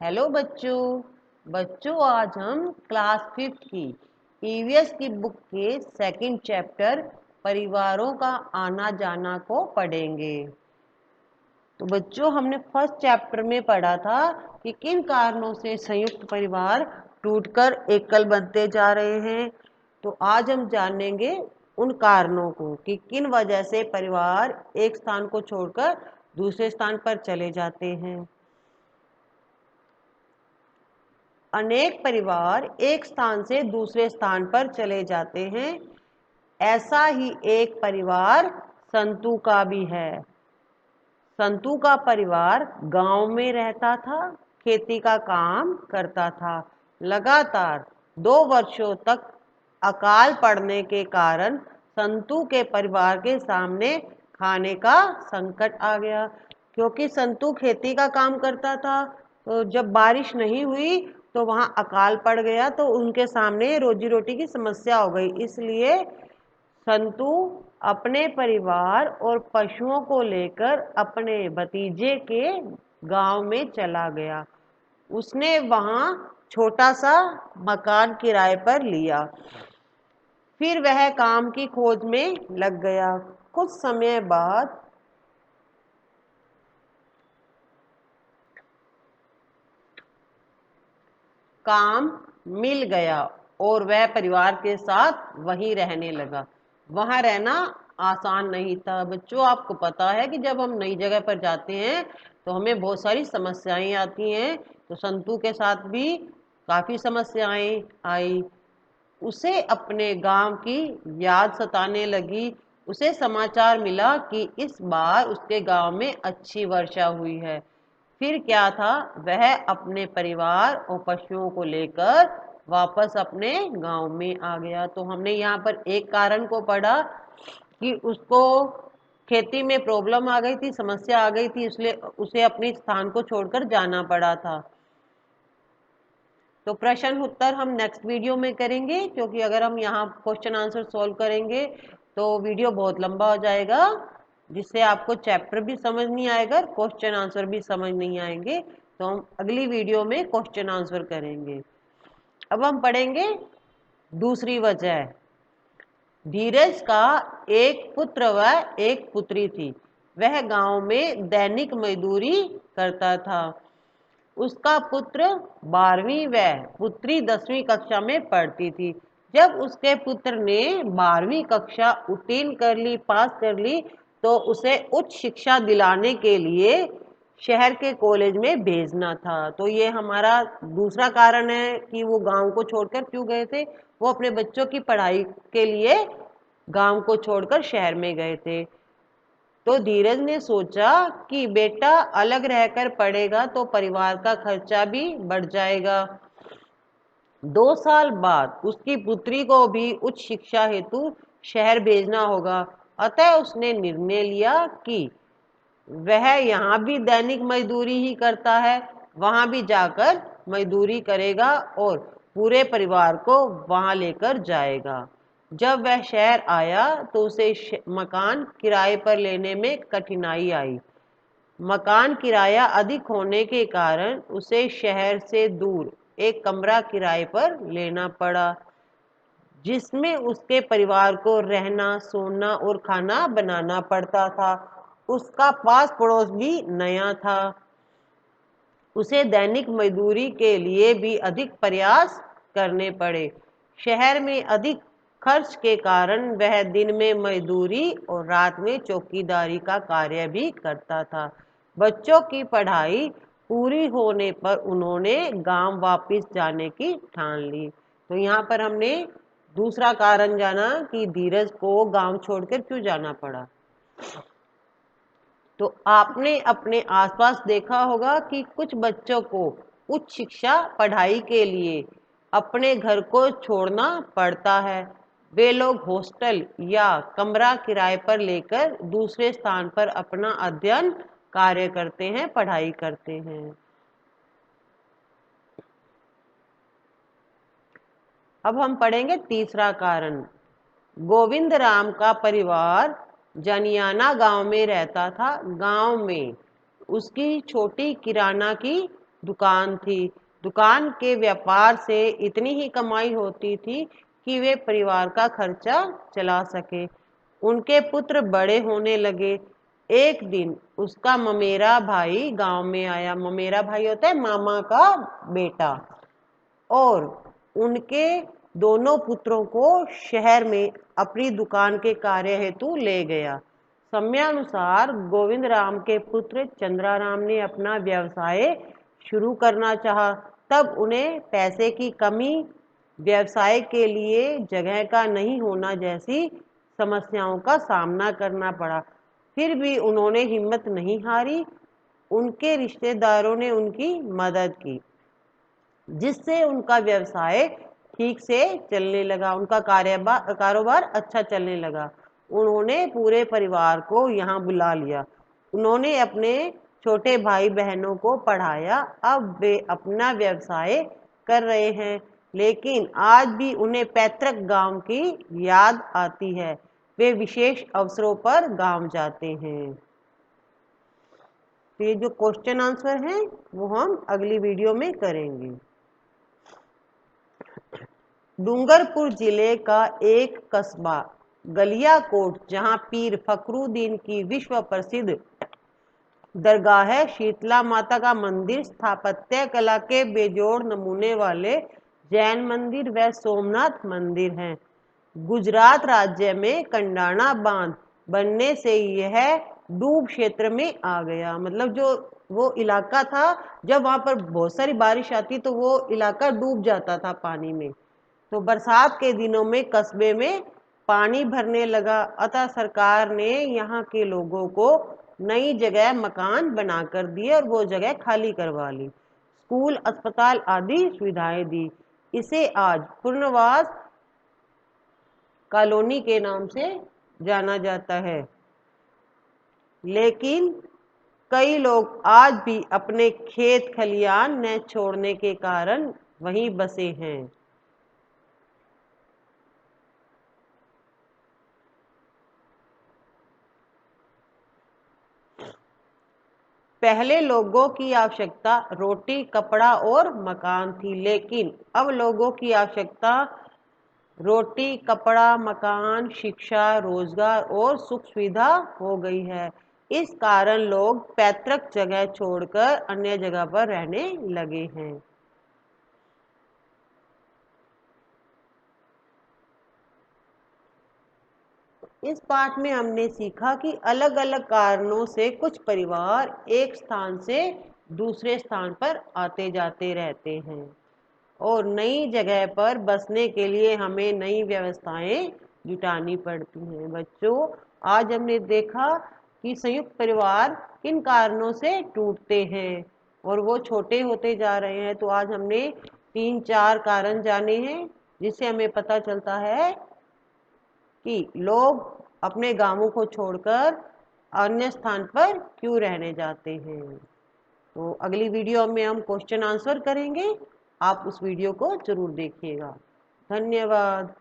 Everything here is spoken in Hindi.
हेलो बच्चों आज हम क्लास 5 की ईवीएस की बुक के सेकंड चैप्टर परिवारों का आना जाना को पढ़ेंगे। तो बच्चों हमने फर्स्ट चैप्टर में पढ़ा था कि किन कारणों से संयुक्त परिवार टूटकर एकल बनते जा रहे हैं। तो आज हम जानेंगे उन कारणों को कि किन वजह से परिवार एक स्थान को छोड़कर दूसरे स्थान पर चले जाते हैं। अनेक परिवार एक स्थान से दूसरे स्थान पर चले जाते हैं। ऐसा ही एक परिवार संतू का भी है। संतू का परिवार गांव में रहता था, खेती का काम करता था। लगातार 2 वर्षों तक अकाल पड़ने के कारण संतू के परिवार के सामने खाने का संकट आ गया। क्योंकि संतू खेती का काम करता था, तो जब बारिश नहीं हुई तो वहां अकाल पड़ गया, तो उनके सामने रोजी रोटी की समस्या हो गई। इसलिए संतू अपने परिवार और पशुओं को लेकर अपने भतीजे के गांव में चला गया। उसने वहां छोटा सा मकान किराए पर लिया। फिर वह काम की खोज में लग गया। कुछ समय बाद काम मिल गया और वह परिवार के साथ वहीं रहने लगा। वहां रहना आसान नहीं था। बच्चों आपको पता है कि जब हम नई जगह पर जाते हैं तो हमें बहुत सारी समस्याएं आती हैं। तो संतू के साथ भी काफी समस्याएं आई। उसे अपने गांव की याद सताने लगी। उसे समाचार मिला कि इस बार उसके गांव में अच्छी वर्षा हुई है। फिर क्या था, वह अपने परिवार और पशुओं को लेकर वापस अपने गांव में आ गया। तो हमने यहाँ पर एक कारण को पढ़ा कि उसको खेती में प्रॉब्लम आ गई थी, समस्या आ गई थी, इसलिए उसे अपने स्थान को छोड़कर जाना पड़ा था। तो प्रश्न उत्तर हम नेक्स्ट वीडियो में करेंगे, क्योंकि अगर हम यहाँ क्वेश्चन आंसर सॉल्व करेंगे तो वीडियो बहुत लंबा हो जाएगा, जिससे आपको चैप्टर भी समझ नहीं आएगा, क्वेश्चन आंसर भी समझ नहीं आएंगे। तो हम अगली वीडियो में क्वेश्चन आंसर करेंगे। अब हम पढ़ेंगे दूसरी वजह। धीरज का एक पुत्र व एक पुत्री थी। वह गांव में दैनिक मजदूरी करता था। उसका पुत्र 12वीं व पुत्री 10वीं कक्षा में पढ़ती थी। जब उसके पुत्र ने 12वीं कक्षा उत्तीर्ण कर ली, पास कर ली, तो उसे उच्च शिक्षा दिलाने के लिए शहर के कॉलेज में भेजना था। तो ये हमारा दूसरा कारण है कि वो गांव को छोड़कर क्यों गए थे। वो अपने बच्चों की पढ़ाई के लिए गांव को छोड़कर शहर में गए थे। तो धीरज ने सोचा कि बेटा अलग रहकर पढ़ेगा तो परिवार का खर्चा भी बढ़ जाएगा। 2 साल बाद उसकी पुत्री को भी उच्च शिक्षा हेतु शहर भेजना होगा। अतः उसने निर्णय लिया कि वह यहाँ भी दैनिक मजदूरी ही करता है, वहां भी जाकर मजदूरी करेगा और पूरे परिवार को वहां लेकर जाएगा। जब वह शहर आया तो उसे मकान किराए पर लेने में कठिनाई आई। मकान किराया अधिक होने के कारण उसे शहर से दूर एक कमरा किराए पर लेना पड़ा, जिसमें उसके परिवार को रहना, सोना और खाना बनाना पड़ता था। उसका पास पड़ोस भी नया था। उसे दैनिक मजदूरी के लिए भी अधिक प्रयास करने पड़े। शहर में अधिक खर्च के कारण वह दिन में मजदूरी और रात में चौकीदारी का कार्य भी करता था। बच्चों की पढ़ाई पूरी होने पर उन्होंने गांव वापस जाने की ठान ली। तो यहाँ पर हमने दूसरा कारण जाना कि धीरज को गांव छोड़कर क्यों जाना पड़ा। तो आपने अपने आसपास देखा होगा कि कुछ बच्चों को उच्च शिक्षा पढ़ाई के लिए अपने घर को छोड़ना पड़ता है। वे लोग हॉस्टल या कमरा किराए पर लेकर दूसरे स्थान पर अपना अध्ययन कार्य करते हैं, पढ़ाई करते हैं। अब हम पढ़ेंगे तीसरा कारण। गोविंद राम का परिवार जनियाना गांव में रहता था। गांव में उसकी छोटी किराना की दुकान थी। दुकान के व्यापार से इतनी ही कमाई होती थी कि वे परिवार का खर्चा चला सके। उनके पुत्र बड़े होने लगे। एक दिन उसका ममेरा भाई गांव में आया। ममेरा भाई होता है मामा का बेटा। और उनके दोनों पुत्रों को शहर में अपनी दुकान के कार्य हेतु ले गया। समयानुसार गोविंद राम के पुत्र चंद्राराम ने अपना व्यवसाय शुरू करना चाहा। तब उन्हें पैसे की कमी, व्यवसाय के लिए जगह का नहीं होना जैसी समस्याओं का सामना करना पड़ा। फिर भी उन्होंने हिम्मत नहीं हारी। उनके रिश्तेदारों ने उनकी मदद की, जिससे उनका व्यवसाय ठीक से चलने लगा। उनका कारोबार अच्छा चलने लगा। उन्होंने पूरे परिवार को यहाँ बुला लिया। उन्होंने अपने छोटे भाई बहनों को पढ़ाया। अब वे अपना व्यवसाय कर रहे हैं, लेकिन आज भी उन्हें पैतृक गांव की याद आती है। वे विशेष अवसरों पर गांव जाते हैं। तो ये जो क्वेश्चन आंसर हैं वो हम अगली वीडियो में करेंगे। डूंगरपुर जिले का एक कस्बा गलियाकोट, जहां पीर फखरुद्दीन की विश्व प्रसिद्ध दरगाह है, शीतला माता का मंदिर, स्थापत्य कला के बेजोड़ नमूने वाले जैन मंदिर व सोमनाथ मंदिर हैं। गुजरात राज्य में कंडाणा बांध बनने से यह डूब क्षेत्र में आ गया। मतलब जो वो इलाका था, जब वहां पर बहुत सारी बारिश आती तो वो इलाका डूब जाता था पानी में। तो बरसात के दिनों में कस्बे में पानी भरने लगा। अतः सरकार ने यहाँ के लोगों को नई जगह मकान बनाकर दिए और वो जगह खाली करवा ली। स्कूल, अस्पताल आदि सुविधाएं दी। इसे आज पुनर्वास कॉलोनी के नाम से जाना जाता है। लेकिन कई लोग आज भी अपने खेत खलियान न छोड़ने के कारण वहीं बसे हैं। पहले लोगों की आवश्यकता रोटी, कपड़ा और मकान थी, लेकिन अब लोगों की आवश्यकता रोटी, कपड़ा, मकान, शिक्षा, रोजगार और सुख सुविधा हो गई है। इस कारण लोग पैतृक जगह छोड़कर अन्य जगह पर रहने लगे हैं। इस पाठ में हमने सीखा कि अलग अलग कारणों से कुछ परिवार एक स्थान से दूसरे स्थान पर आते जाते रहते हैं और नई जगह पर बसने के लिए हमें नई व्यवस्थाएं जुटानी पड़ती हैं। बच्चों, आज हमने देखा कि संयुक्त परिवार किन कारणों से टूटते हैं और वो छोटे होते जा रहे हैं। तो आज हमने 3-4 कारण जाने हैं, जिससे हमें पता चलता है कि लोग अपने गांवों को छोड़कर अन्य स्थान पर क्यों रहने जाते हैं। तो अगली वीडियो में हम क्वेश्चन आंसर करेंगे। आप उस वीडियो को जरूर देखिएगा। धन्यवाद।